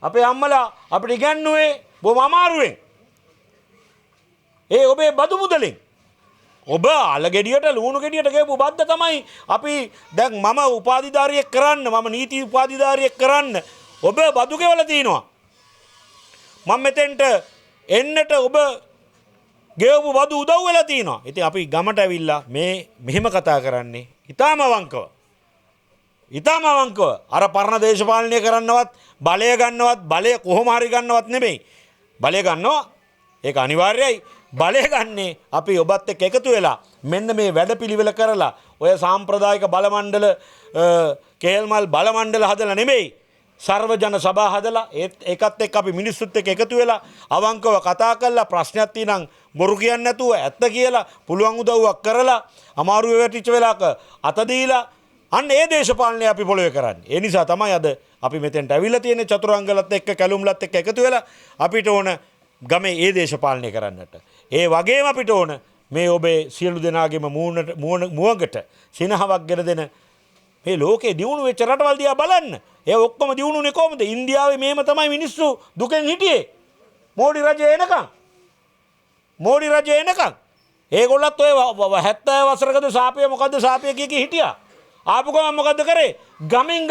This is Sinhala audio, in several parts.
අපේ අම්මලා අපිට ඉගන්නුවේ බොහොම අමාරුවෙන්. ඒ ඔබේ බදු මුදලින්. ඔබ අල ගෙඩියට ලුණු ගෙඩියට ගෙවපු බද්ද තමයි අපි දැන් මම උපාධිධාරියෙක් කරන්න මම නීති උපාධිධාරියෙක් කරන්න ඔබ බදු ගෙවලා තිනවා. මම මෙතෙන්ට එන්නට ඔබ ගෙවපු බදු උදව් වෙලා තිනවා. ඉතින් අපි ගමට ඇවිල්ලා මෙහෙම කතා කරන්නේ ඊටාම අවංකව. ඊටාම අවංකව අර පරණ දේශපාලනය කරන්නවත් බලය ගන්නවත් බලය කොහොම හරි ගන්නවත් නෙමෙයි. බලය ගන්නවා ඒක අනිවාර්යයි. බලය ගන්නේ අපි ඔබත් එක්ක එකතු වෙලා මෙන්න මේ වැඩපිළිවෙල කරලා ඔය සාම්ප්‍රදායික බලමණ්ඩල කේල්මල් බලමණ්ඩල හදලා නෙමෙයි සර්වජන සභා හදලා ඒකත් එක්ක අපි මිනිස්සුත් එක්ක එකතු වෙලා අවංකව කතා කරලා ප්‍රශ්නයක් තියෙනම් බොරු කියන්නේ නැතුව ඇත්ත කියලා පුළුවන් උදව්වක් කරලා අමාරු වෙටිච්ච වෙලාවක අත දීලා අන්න ඒ දේශපාලනය අපි පොළවේ කරන්නේ. ඒ නිසා තමයි අද අපි මෙතෙන්ට ඇවිල්ලා තියෙන්නේ චතුරංගලත් එක්ක කැලුම්ලත් එක්ක එකතු වෙලා අපිට ඕන ගමේ ඒ දේශපාලනය කරන්නට. ඒ වගේම අපිට ඕන මේ ඔබේ සියලු දෙනාගේම මුවගට සිනහවක් ගෙන දෙන මේ ලෝකේ දියුණු වෙච්ච රටවල් දිහා බලන්න. ඒ ඔක්කොම දියුණුනේ කොහොමද? ඉන්දියාවේ මේම තමයි මිනිස්සු දුකෙන් හිටියේ. මෝඩි රජය එනකන්. මෝඩි රජය එනකන්. ඒගොල්ලත් ඔය 70 වසරකද සාපය මොකද්ද සාපය කිය හිටියා. ආපු ගමන් මොකද්ද කරේ? ගමින්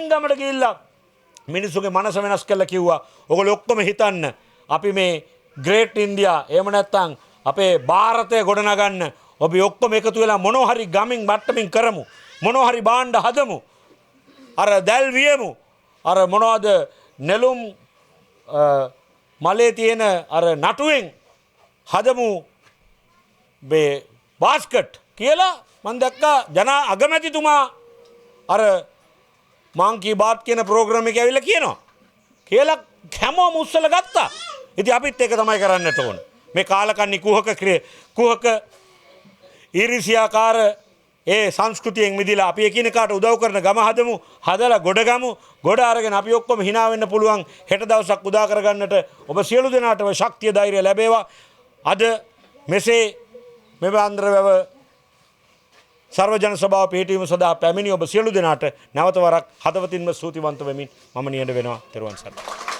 ගමට ගිහිල්ලා මිනිස්සුගේ මනස වෙනස් කරලා කිව්වා ඔයගොල්ලෝ ඔක්කොම හිතන්න අපි මේ ග්‍රේට් ඉන්දියා එහෙම නැත්නම් අපේ ಭಾರತය ගොඩනගන්න අපි ඔක්කොම එකතු වෙලා මොනවා හරි ගමින් මට්ටමින් කරමු මොනවා හරි භාණ්ඩ හදමු අර දැල් වියමු අර මොනවද නෙළුම් මලේ තියෙන අර නටුවෙන් හදමු මේ බාස්කට් කියලා මම දැක්කා ජන අගමැතිතුමා අර මාංකී බාත් කියන ප්‍රෝග්‍රෑම් එක ඇවිල්ලා කියනවා. කියලා හැමෝම උස්සලා ගත්තා. ඉතින් අපිත් ඒක තමයි කරන්නට ඕන. මේ කාලකන්ණි කුහක ඊර්ෂ්‍යාකාර ඒ සංස්කෘතියෙන් මිදලා අපි එකිනෙකාට උදව් කරන ගම හදමු. හදලා ගොඩගමු. ගොඩ අරගෙන අපි ඔක්කොම hina වෙන්න පුළුවන් හෙට දවසක් උදා කරගන්නට ඔබ සියලු දෙනාටම ශක්තිය ධෛර්යය ලැබේවා. අද මෙසේ මෙවන්දරවැව සර්වජන සභාව පිහිටීම සඳහා පැමිණි ඔබ සියලු දෙනාට නැවත වරක් හදවතින්ම ස්තුතිවන්ත වෙමින් මම නිහඬ වෙනවා. ත්වන් සරණයි.